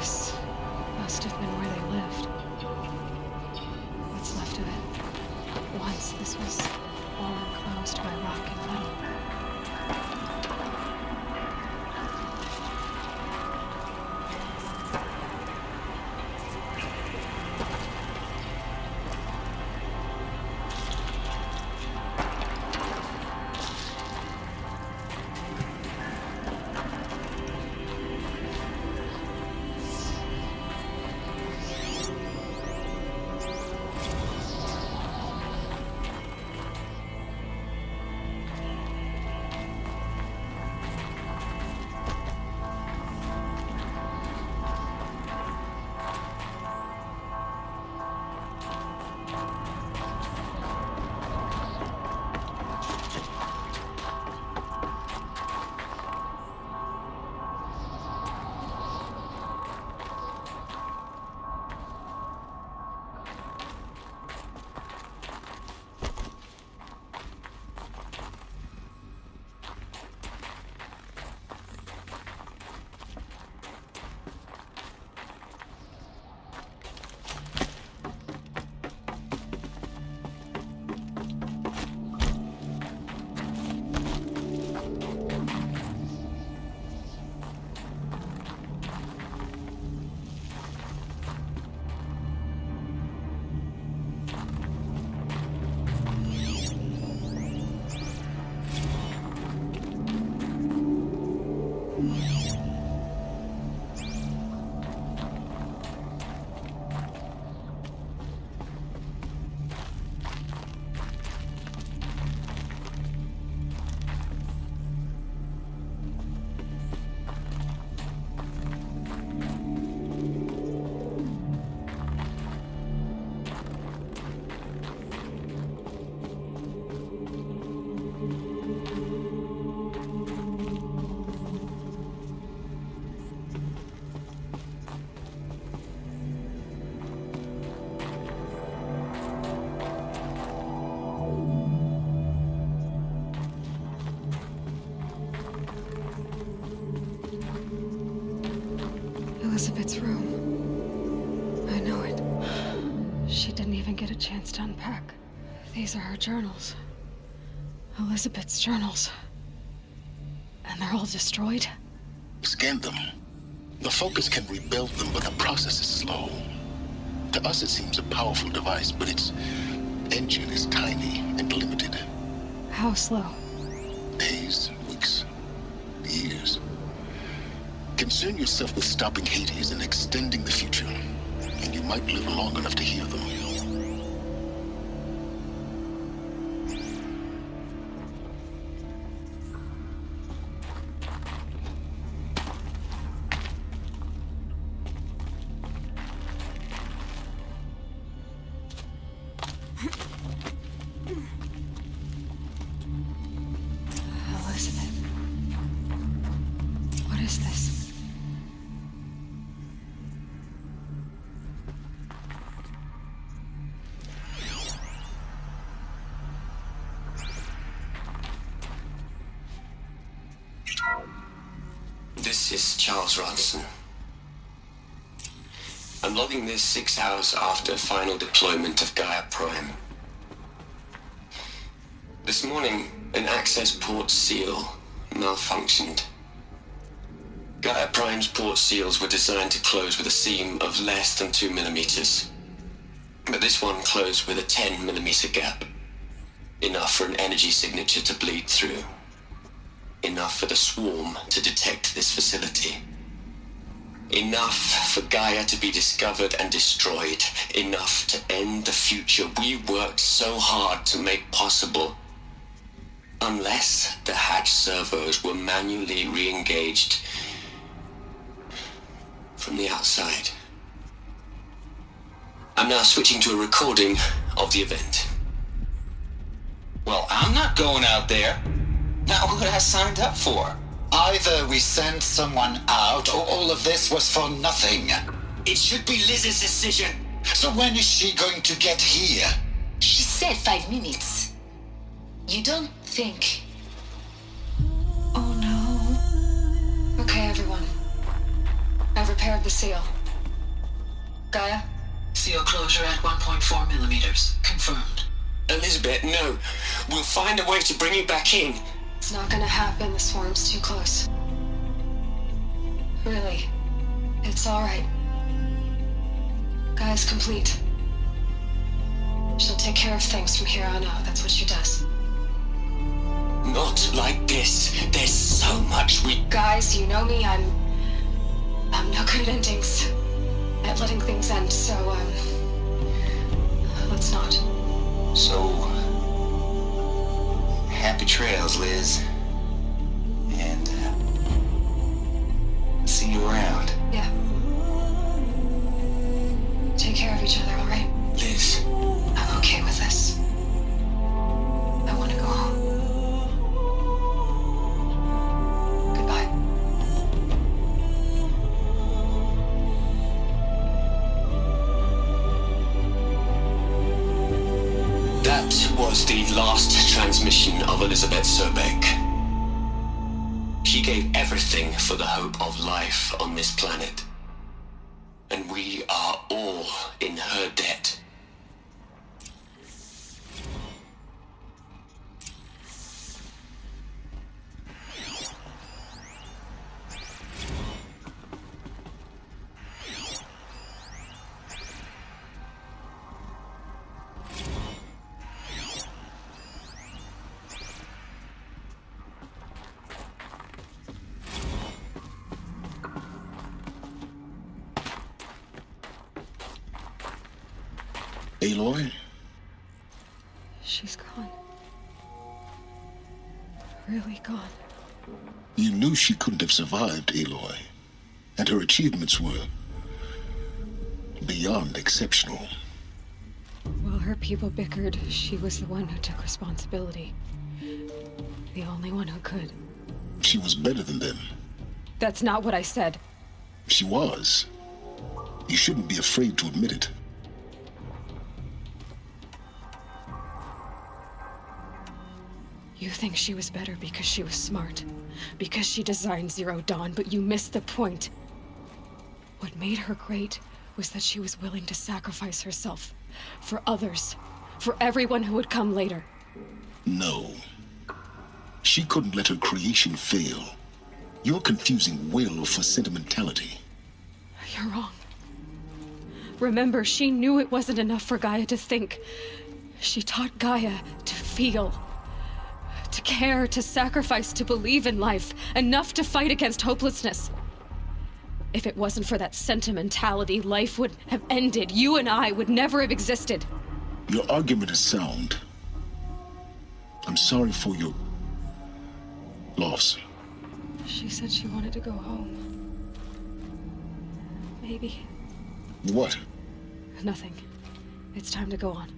This must have been where they lived. What's left of it. Once this was all enclosed by rock and metal. Elizabeth's room. I know it. She didn't even get a chance to unpack. These are her journals. Elizabeth's journals. And they're all destroyed? Scan them. The Focus can rebuild them, but the process is slow. To us it seems a powerful device, but its engine is tiny and limited. How slow? Days, weeks, years. Concern yourself with stopping Hades and extending the future, and you might live long enough to hear them. Elizabeth. What is this? This is Charles Ronson. I'm logging this 6 hours after final deployment of Gaia Prime. This morning, an access port seal malfunctioned. Gaia Prime's port seals were designed to close with a seam of less than 2 millimeters. But this one closed with a 10 millimeter gap. Enough for an energy signature to bleed through. Enough for the swarm to detect this facility. Enough for Gaia to be discovered and destroyed. Enough to end the future we worked so hard to make possible. Unless the hatch servos were manually re-engaged from the outside. I'm now switching to a recording of the event. Well, I'm not going out there. Not what I signed up for. Either we send someone out, or all of this was for nothing. It should be Liz's decision. So when is she going to get here? She said 5 minutes. You don't think... Oh no. Okay, everyone. I've repaired the the seal. Gaia? Seal closure at 1.4 millimeters. Confirmed. Elizabeth, no. We'll find a way to bring you back in. It's not gonna happen. The swarm's too close. Really. It's alright. Gaia's complete. She'll take care of things from here on out. That's what she does. Not like this. There's so much we... Guys, you know me. I'm no good at endings. At letting things end, so, let's not. So, happy trails, Liz. And, see you around. Yeah. Take care of each other, alright? Liz, I'm okay with this. I want to go home. Goodbye. that was the last transmission of Elizabeth Sobek. She gave everything for the hope of life on this planet. And we are all in her debt. Aloy? She's gone. Really gone. You knew she couldn't have survived, Aloy. And her achievements were beyond exceptional. While her people bickered, she was the one who took responsibility. The only one who could. She was better than them. That's not what I said. She was. You shouldn't be afraid to admit it. You think she was better because she was smart, because she designed Zero Dawn, but you missed the point. What made her great was that she was willing to sacrifice herself for others, for everyone who would come later. No. She couldn't let her creation fail. You're confusing will for sentimentality. You're wrong. Remember, she knew it wasn't enough for Gaia to think. She taught Gaia to feel. To care, to sacrifice, to believe in life, enough to fight against hopelessness. If it wasn't for that sentimentality, life would have ended. You and I would never have existed. Your argument is sound. I'm sorry for your loss. She said she wanted to go home. Maybe. What? Nothing. It's time to go on.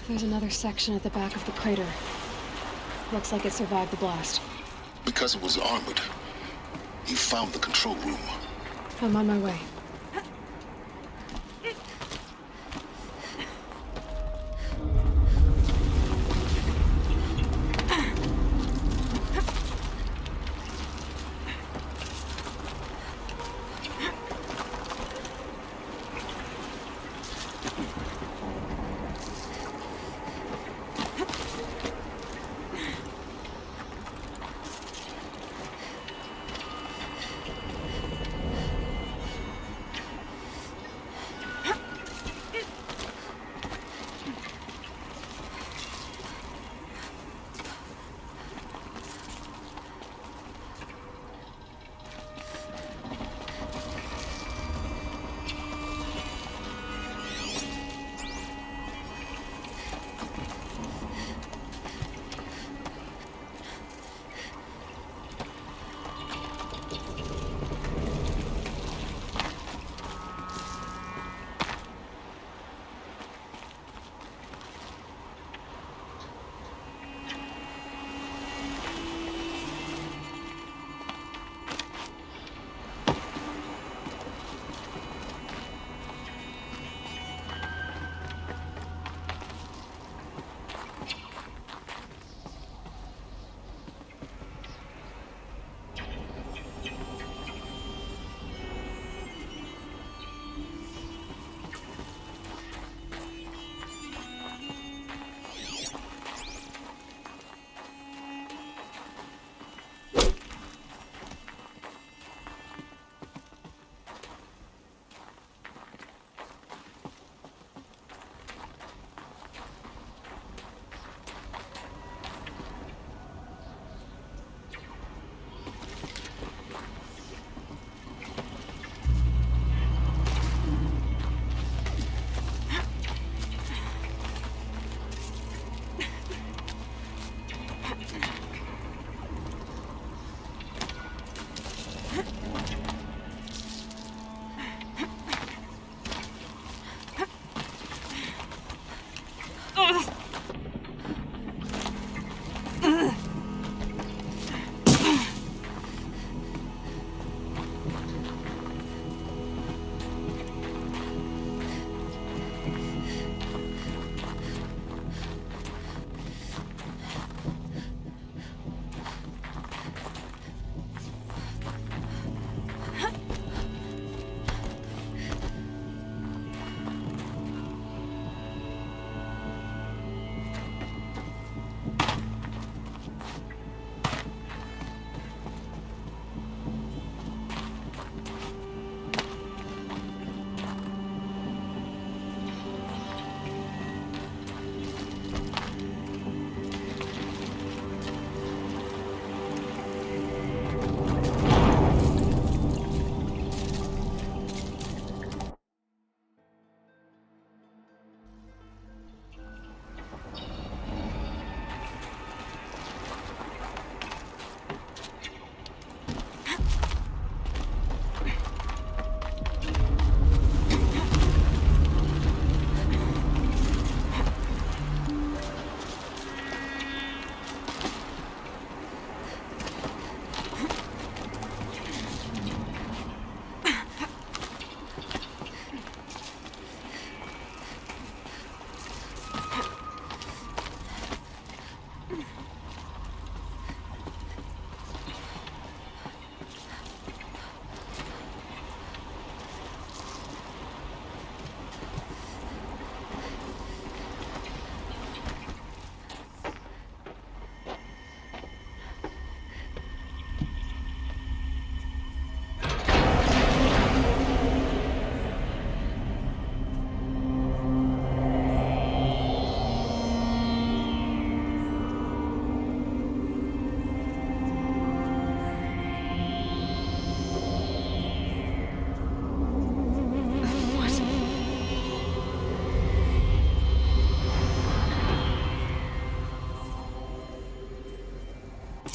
There's another section at the back of the crater. Looks like it survived the blast. Because it was armored, you found the control room. I'm on my way.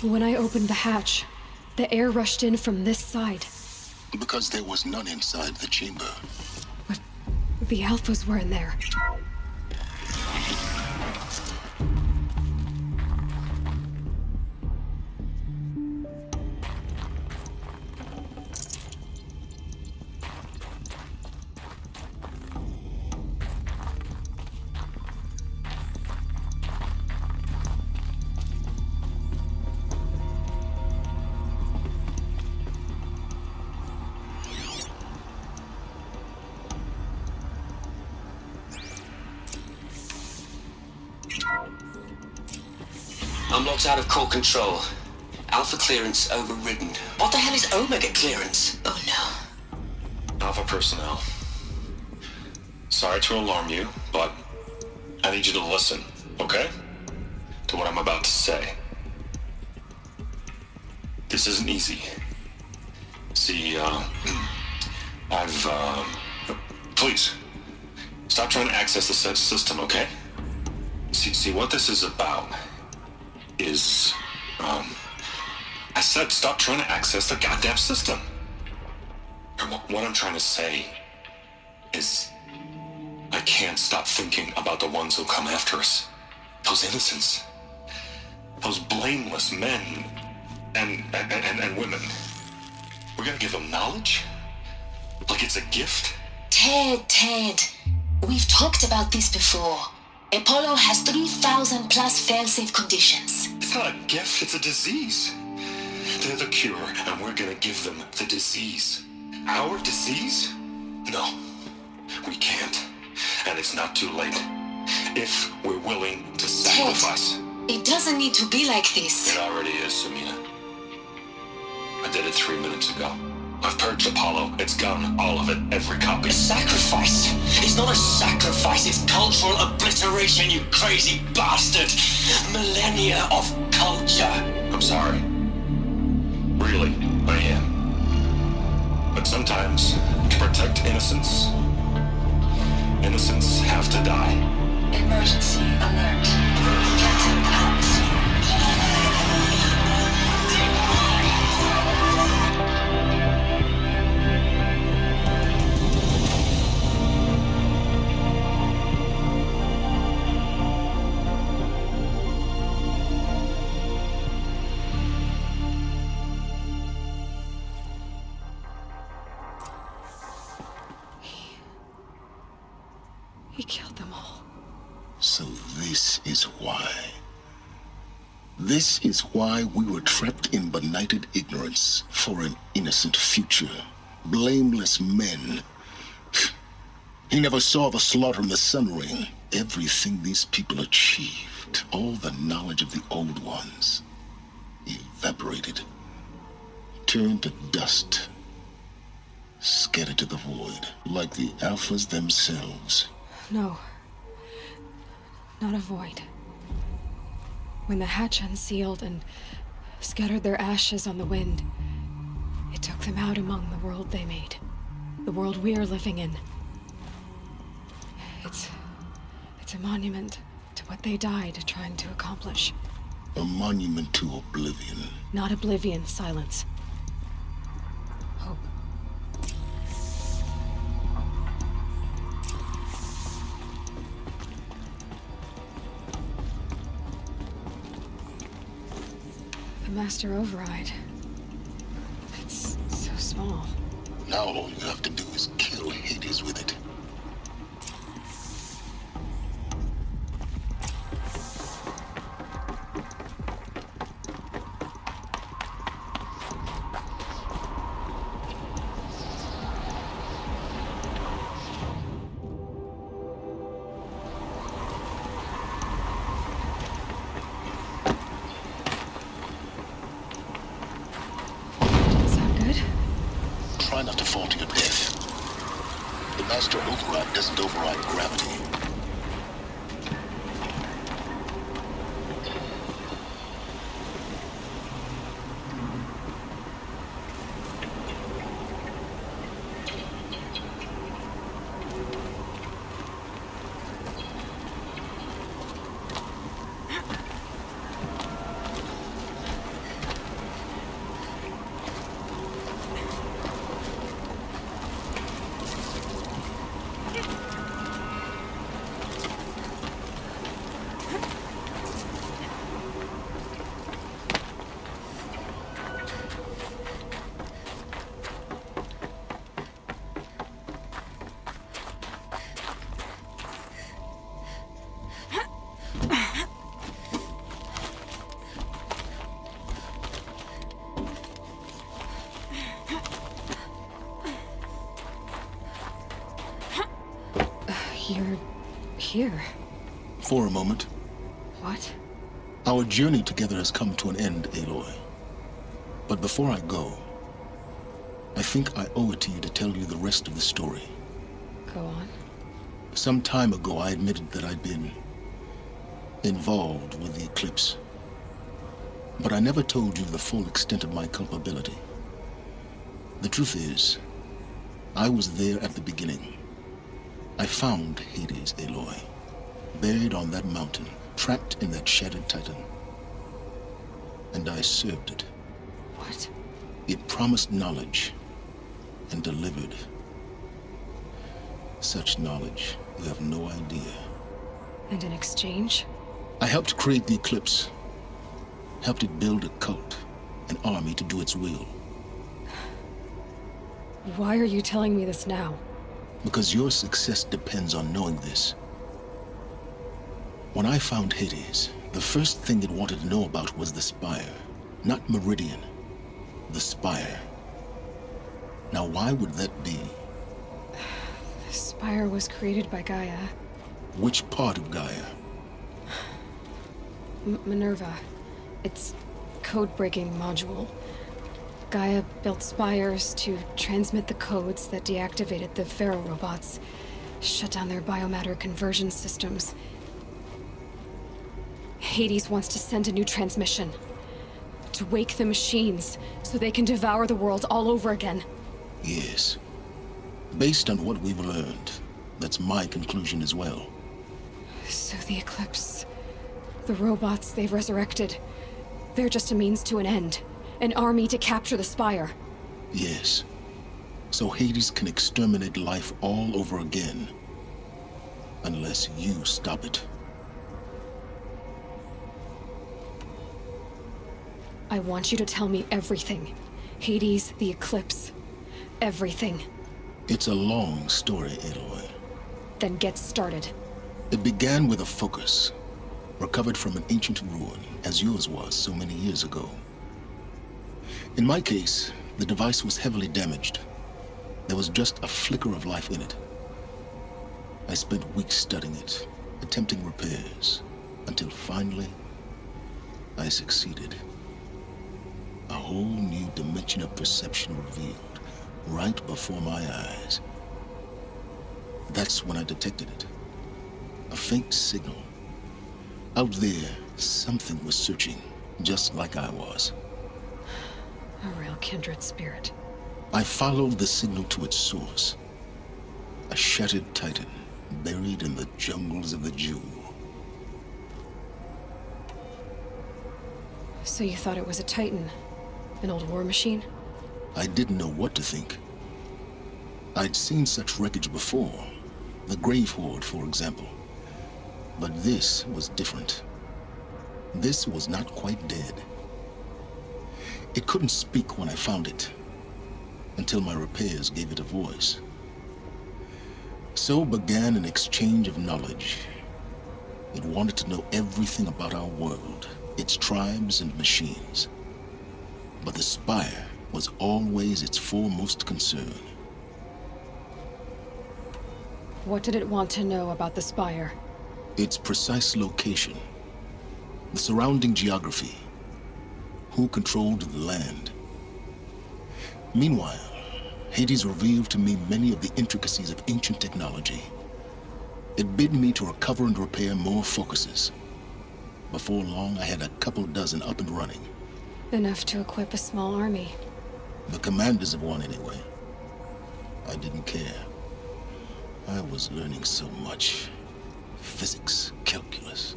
When I opened the hatch, the air rushed in from this side. Because there was none inside the chamber. But the Alphas were in there. I'm locked out of core control. Alpha clearance overridden. What the hell is Omega clearance? Oh no. Alpha personnel. Sorry to alarm you, but I need you to listen, okay? To what I'm about to say. This isn't easy. See, please, stop trying to access the system, okay? See, what this is about is, I said stop trying to access the goddamn system. And what I'm trying to say is, I can't stop thinking about the ones who come after us. Those innocents. Those blameless men and women. We're gonna give them knowledge? Like it's a gift? Ted. We've talked about this before. Apollo has 3,000 plus fail-safe conditions. It's not a gift, it's a disease. They're the cure, and we're gonna give them the disease. Our disease? No, we can't. And it's not too late. If we're willing to sacrifice. Ted, it doesn't need to be like this. It already is, Samina. I did it 3 minutes ago. I've purged Apollo. It's gone. All of it. Every copy. A sacrifice? It's not a sacrifice, it's cultural obliteration, you crazy bastard! Millennia of culture! I'm sorry. Really, I am. But sometimes, to protect innocence, innocents have to die. Emergency alert. Captain House. He killed them all. So this is why. This is why we were trapped in benighted ignorance for an innocent future. Blameless men. He never saw the slaughter in the Sun Ring. Everything these people achieved, all the knowledge of the old ones, evaporated, turned to dust, scattered to the void, like the Alphas themselves. No. Not a void. When the hatch unsealed and scattered their ashes on the wind, it took them out among the world they made. The world we're living in. It's a monument to what they died trying to accomplish. A monument to oblivion. Not oblivion, silence. Hope. The Master Override. It's so small. Now all you have to do is kill Hades with it. Try not to fall to your death. The Master Override doesn't override gravity. You're here. For a moment. What? Our journey together has come to an end, Aloy. But before I go, I think I owe it to you to tell you the rest of the story. Go on. Some time ago, I admitted that I'd been involved with the eclipse. But I never told you the full extent of my culpability. The truth is, I was there at the beginning. I found Hades, Aloy, buried on that mountain, trapped in that shattered titan. And I served it. What? It promised knowledge and delivered. Such knowledge, you have no idea. And in exchange? I helped create the eclipse. Helped it build a cult, an army to do its will. Why are you telling me this now? Because your success depends on knowing this. When I found Hades, the first thing it wanted to know about was the Spire. Not Meridian. The Spire. Now why would that be? The Spire was created by Gaia. Which part of Gaia? Minerva. Its code-breaking module. Gaia built spires to transmit the codes that deactivated the Pharaoh robots, shut down their biomatter conversion systems. Hades wants to send a new transmission. To wake the machines, so they can devour the world all over again. Yes. Based on what we've learned, that's my conclusion as well. So the Eclipse... the robots they've resurrected... they're just a means to an end. An army to capture the Spire. Yes. So Hades can exterminate life all over again. Unless you stop it. I want you to tell me everything. Hades, the Eclipse. Everything. It's a long story, Aloy. Then get started. It began with a focus. Recovered from an ancient ruin, as yours was so many years ago. In my case, the device was heavily damaged. There was just a flicker of life in it. I spent weeks studying it, attempting repairs, until finally, I succeeded. A whole new dimension of perception revealed, right before my eyes. That's when I detected it. A faint signal. Out there, something was searching, just like I was. A real kindred spirit. I followed the signal to its source. A shattered titan, buried in the jungles of the Jewel. So you thought it was a titan? An old war machine? I didn't know what to think. I'd seen such wreckage before. The Grave Horde, for example. But this was different. This was not quite dead. It couldn't speak when I found it, until my repairs gave it a voice. So began an exchange of knowledge. It wanted to know everything about our world, its tribes and machines. But the Spire was always its foremost concern. What did it want to know about the Spire? Its precise location, the surrounding geography, who controlled the land. Meanwhile, Hades revealed to me many of the intricacies of ancient technology. It bid me to recover and repair more focuses. Before long, I had a couple dozen up and running. Enough to equip a small army. The commanders of one, anyway. I didn't care. I was learning so much. Physics, calculus.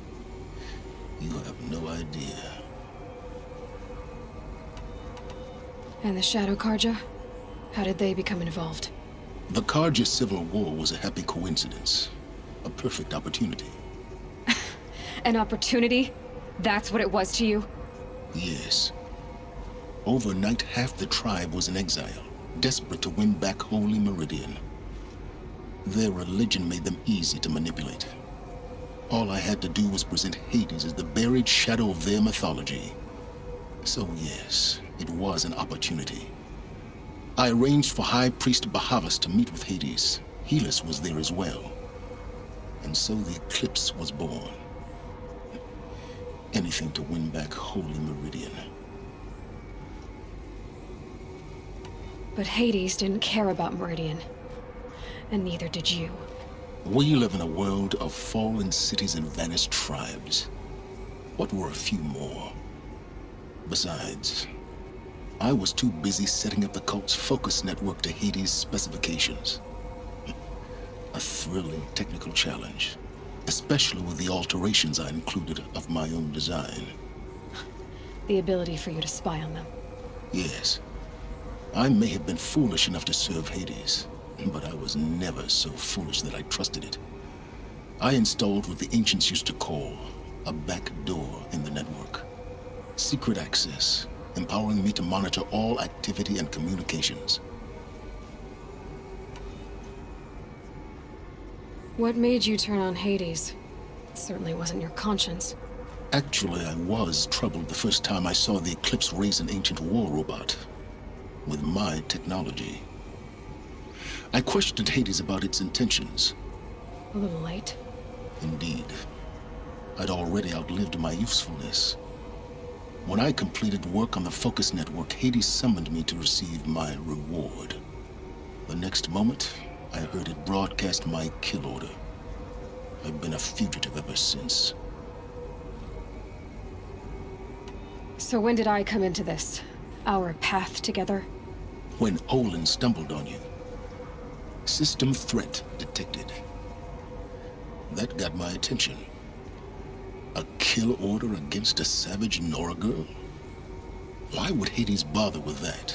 You have no idea. And the Shadow Karja? How did they become involved? The Karja Civil War was a happy coincidence. A perfect opportunity. An opportunity? That's what it was to you? Yes. Overnight, half the tribe was in exile, desperate to win back Holy Meridian. Their religion made them easy to manipulate. All I had to do was present Hades as the buried shadow of their mythology. So yes, it was an opportunity. I arranged for High Priest Bahavas to meet with Hades. Helis was there as well. And so the Eclipse was born. Anything to win back Holy Meridian. But Hades didn't care about Meridian. And neither did you. We live in a world of fallen cities and vanished tribes. What were a few more? Besides, I was too busy setting up the cult's focus network to Hades' specifications. A thrilling technical challenge, especially with the alterations I included of my own design. The ability for you to spy on them. Yes. I may have been foolish enough to serve Hades, but I was never so foolish that I trusted it. I installed what the ancients used to call a back door in the network. Secret access, empowering me to monitor all activity and communications. What made you turn on Hades? It certainly wasn't your conscience. Actually, I was troubled the first time I saw the Eclipse raise an ancient war robot. With my technology. I questioned Hades about its intentions. A little late. Indeed. I'd already outlived my usefulness. When I completed work on the Focus Network, Hades summoned me to receive my reward. The next moment, I heard it broadcast my kill order. I've been a fugitive ever since. So when did I come into this? Our path together? When Olin stumbled on you. System threat detected. That got my attention. A kill order against a savage Nora girl? Why would Hades bother with that?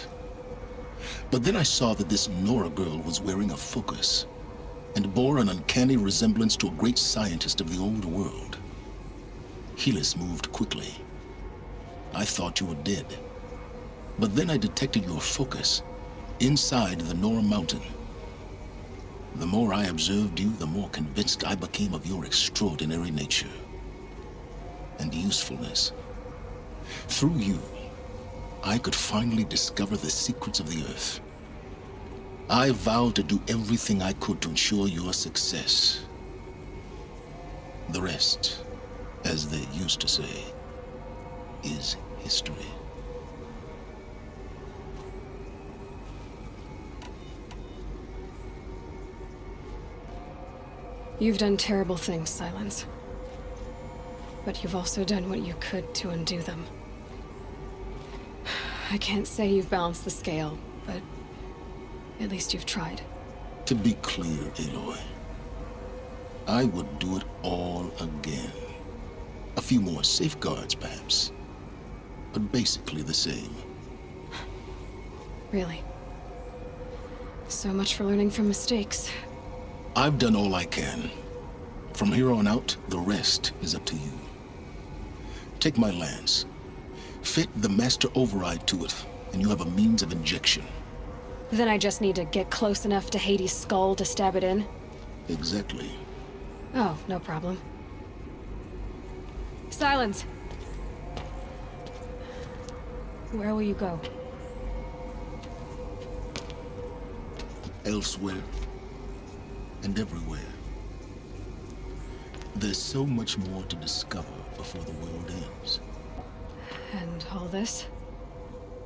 But then I saw that this Nora girl was wearing a focus, and bore an uncanny resemblance to a great scientist of the old world. Helis moved quickly. I thought you were dead. But then I detected your focus inside the Nora mountain. The more I observed you, the more convinced I became of your extraordinary nature and usefulness. Through you, I could finally discover the secrets of the Earth. I vowed to do everything I could to ensure your success. The rest, as they used to say, is history. You've done terrible things, Silence. But you've also done what you could to undo them. I can't say you've balanced the scale, but at least you've tried. To be clear, Aloy, I would do it all again. A few more safeguards, perhaps, but basically the same. Really? So much for learning from mistakes. I've done all I can. From here on out, the rest is up to you. Take my lance. Fit the master override to it, and you have a means of injection. Then I just need to get close enough to Hades' skull to stab it in? Exactly. Oh, no problem. Silence! Where will you go? Elsewhere. And everywhere. There's so much more to discover before the world ends. And all this?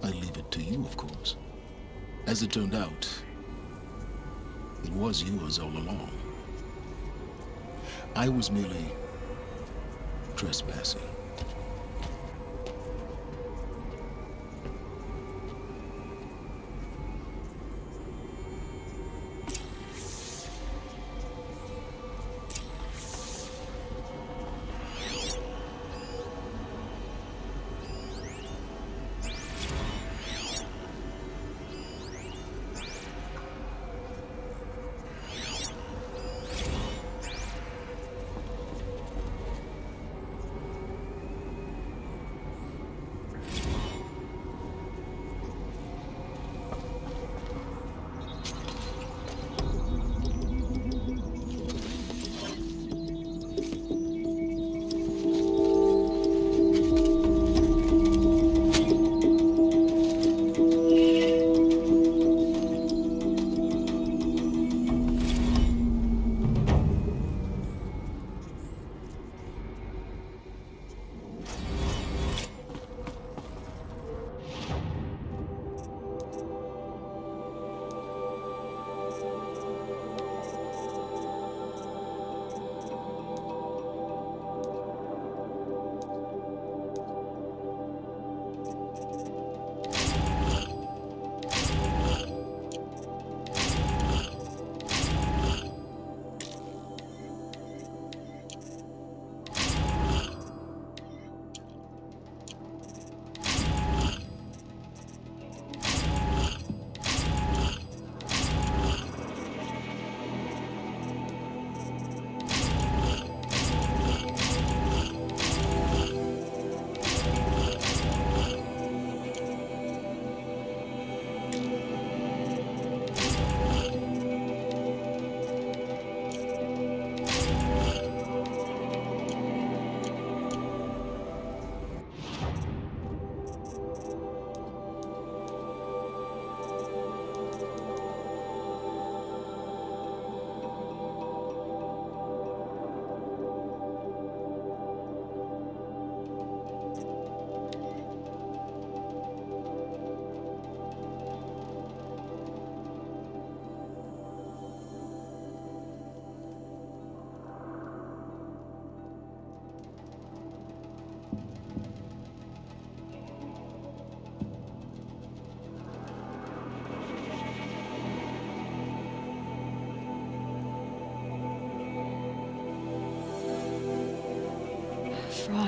I leave it to you, of course. As it turned out, it was yours all along. I was merely trespassing.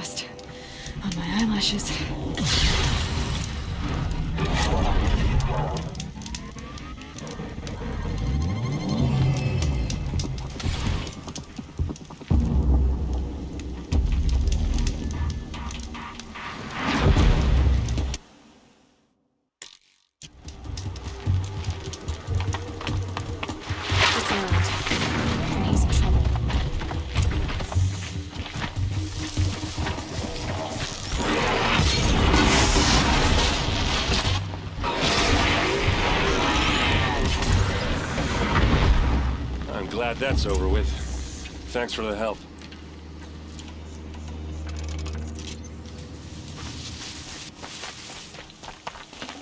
dust on my eyelashes. It's around, and he's in trouble. I'm glad that's over with. Thanks for the help.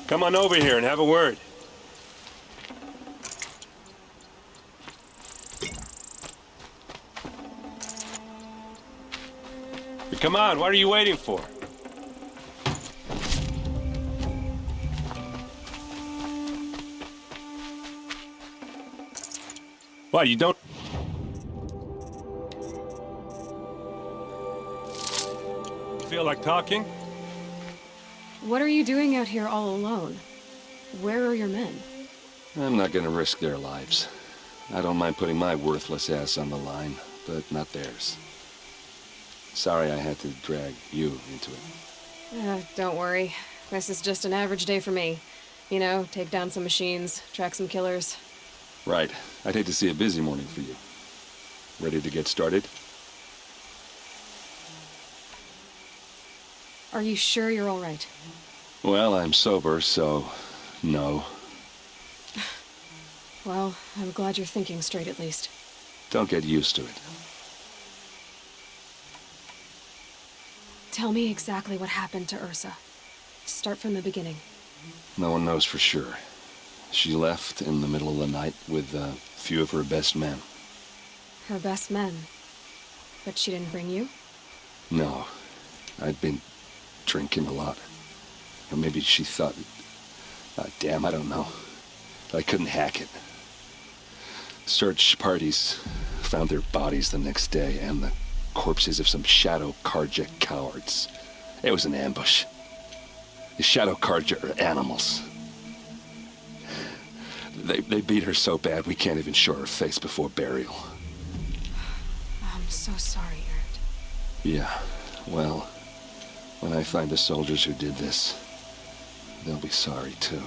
Come on over here and have a word. Come on, what are you waiting for? What, you don't... feel like talking? What are you doing out here all alone? Where are your men? I'm not gonna risk their lives. I don't mind putting my worthless ass on the line, but not theirs. Sorry I had to drag you into it. Don't worry. This is just an average day for me. You know, take down some machines, track some killers. Right. I'd hate to see a busy morning for you. Ready to get started? Are you sure you're all right? Well, I'm sober, so... no. Well, I'm glad you're thinking straight at least. Don't get used to it. Tell me exactly what happened to Ursa. Start from the beginning. No one knows for sure. She left in the middle of the night with a few of her best men. Her best men? But she didn't bring you? No. I'd been drinking a lot. Or maybe she thought... damn, I don't know. I couldn't hack it. Search parties found their bodies the next day, and the corpses of some Shadow Karja cowards. It was an ambush. The Shadow Karja are animals. They beat her so bad we can't even show her face before burial. I'm so sorry, Ert. Yeah, well, when I find the soldiers who did this, they'll be sorry too.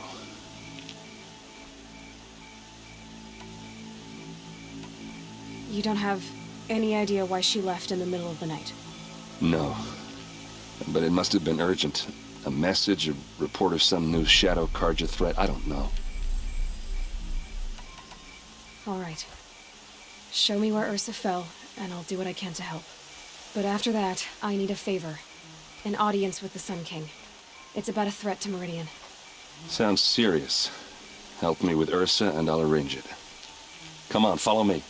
You don't have any idea why she left in the middle of the night? No. But it must have been urgent. A message, a report of some new Shadow Karja threat, I don't know. All right. Show me where Ursa fell, and I'll do what I can to help. But after that, I need a favor. An audience with the Sun King. It's about a threat to Meridian. Sounds serious. Help me with Ursa and I'll arrange it. Come on, follow me.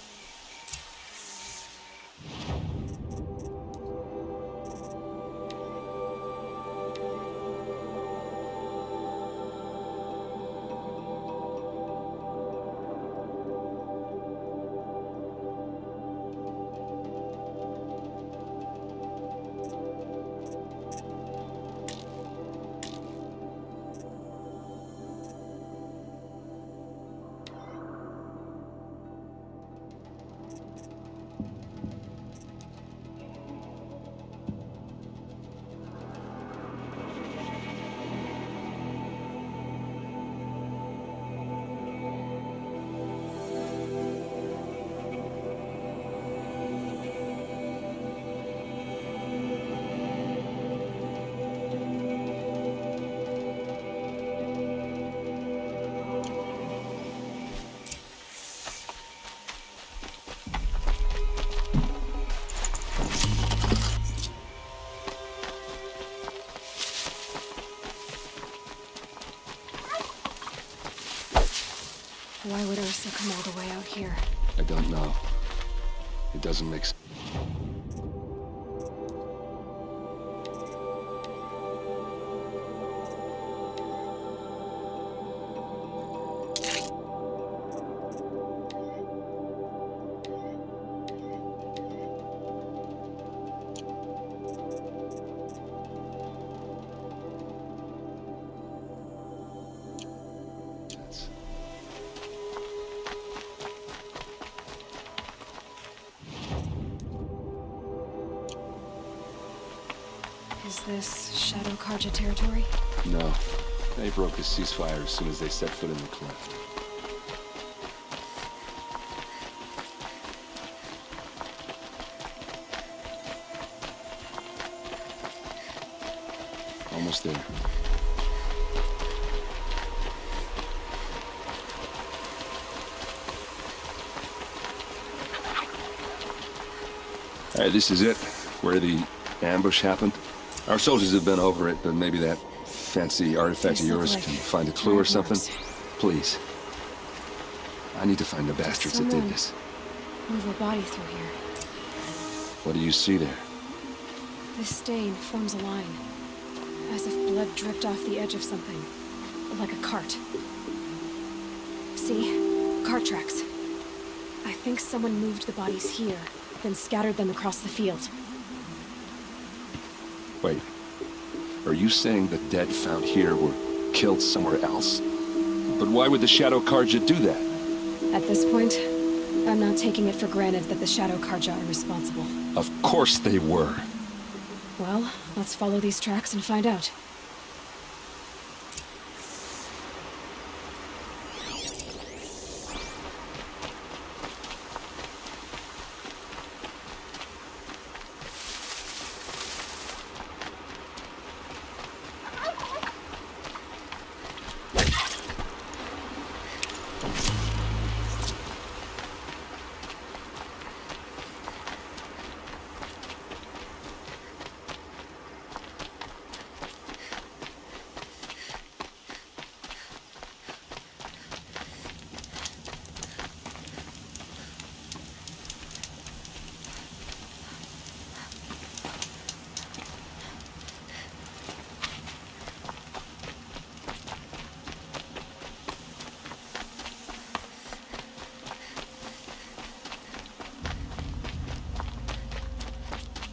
Why would Ursa come all the way out here? I don't know. It doesn't make sense. this Shadow Karja territory? No. They broke the ceasefire as soon as they set foot in the cleft. Almost there. Alright, this is it. Where the ambush happened. Our soldiers have been over it, but maybe that fancy artifact of yours can find a clue or something. Please. I need to find the bastards that did this. Move a body through here. What do you see there? This stain forms a line, as if blood dripped off the edge of something, like a cart. See? Cart tracks. I think someone moved the bodies here, then scattered them across the field. Wait. Are you saying the dead found here were killed somewhere else? But why would the Shadow Karja do that? At this point, I'm not taking it for granted that the Shadow Karja are responsible. Of course they were. Well, let's follow these tracks and find out.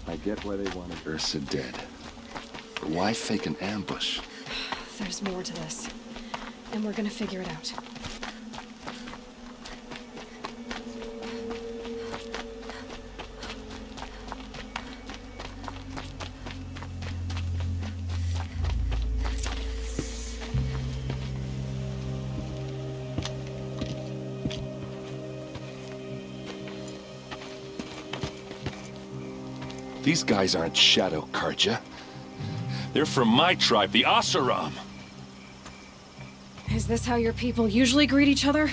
I get why they wanted Ursa dead. But why fake an ambush? There's more to this, and we're gonna figure it out. These guys aren't Shadow Karja. They're from my tribe, the Oseram. Is this how your people usually greet each other?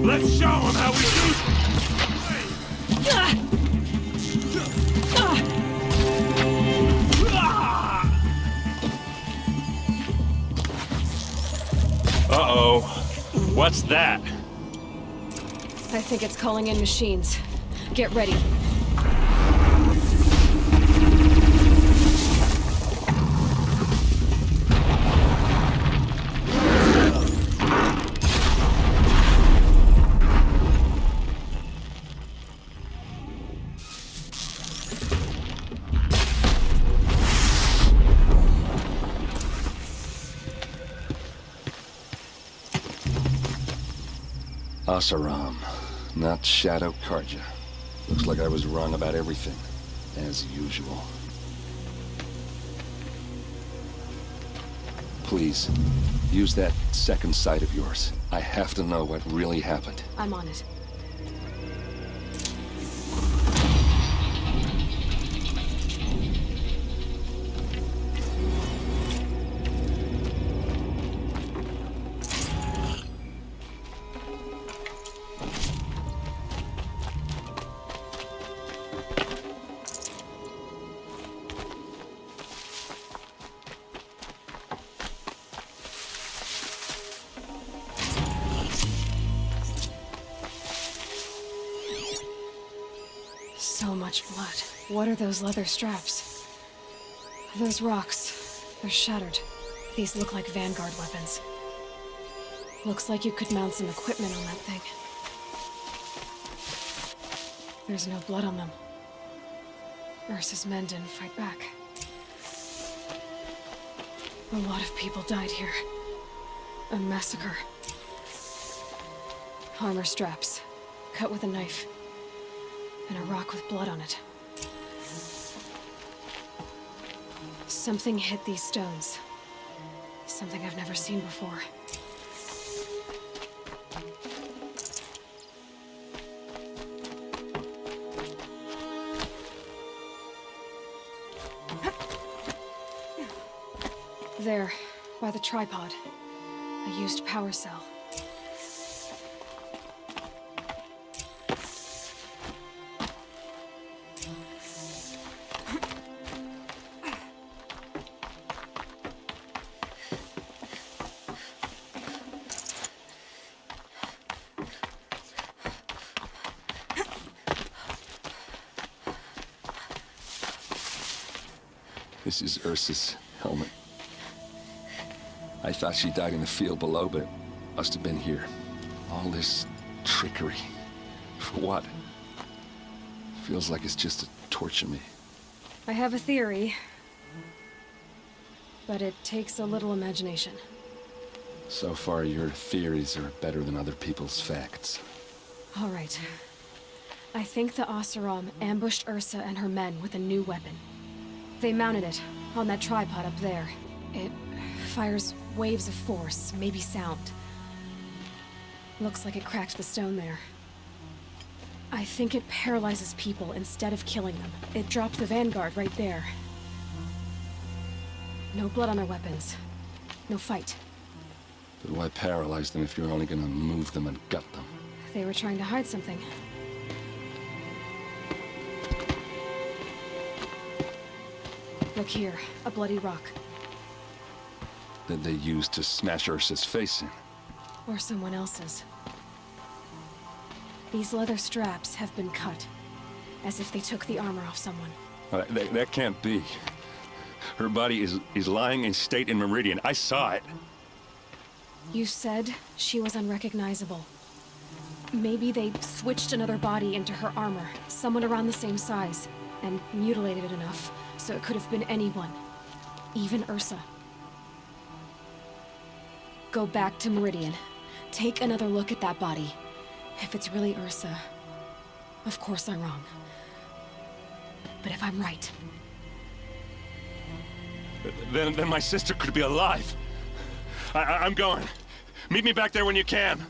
Let's show them how we do. Uh-oh. What's that? I think it's calling in machines. Get ready. Oseram, not Shadow Karja. Looks like I was wrong about everything, as usual. Please, use that second sight of yours. I have to know what really happened. I'm on it. So much blood. What are those leather straps? Those rocks. They're shattered. These look like Vanguard weapons. Looks like you could mount some equipment on that thing. There's no blood on them. Ursa's men didn't fight back. A lot of people died here. A massacre. Armor straps, cut with a knife, and a rock with blood on it. Something hit these stones. Something I've never seen before. There, by the tripod. A used power cell. This is Ursa's helmet. I thought she died in the field below, but must have been here. All this trickery. For what? Feels like it's just to torture me. I have a theory, but it takes a little imagination. So far, your theories are better than other people's facts. All right. I think the Oseram ambushed Ursa and her men with a new weapon. They mounted it on that tripod up there. It fires waves of force, maybe sound. Looks like it cracked the stone there. I think it paralyzes people instead of killing them. It dropped the vanguard right there. No blood on their weapons. No fight. But why paralyze them if you're only gonna move them and gut them? They were trying to hide something. Look here, a bloody rock. That they used to smash Ursa's face in. Or someone else's. These leather straps have been cut, as if they took the armor off someone. That can't be. Her body is lying in state in Meridian. I saw it. You said she was unrecognizable. Maybe they switched another body into her armor, someone around the same size, and mutilated it enough, so it could have been anyone. Even Ursa. Go back to Meridian. Take another look at that body. If it's really Ursa, of course I'm wrong. But if I'm right... Then my sister could be alive. I'm going. Meet me back there when you can.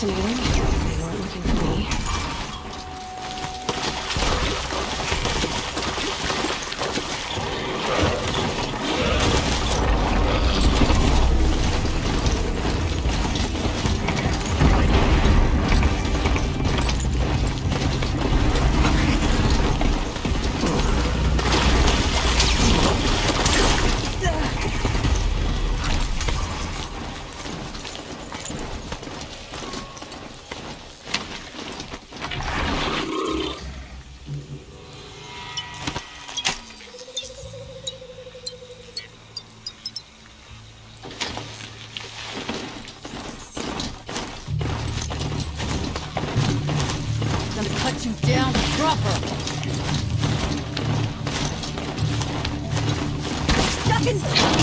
fascinating. They weren't looking for me. Cut you down proper. Stuck in.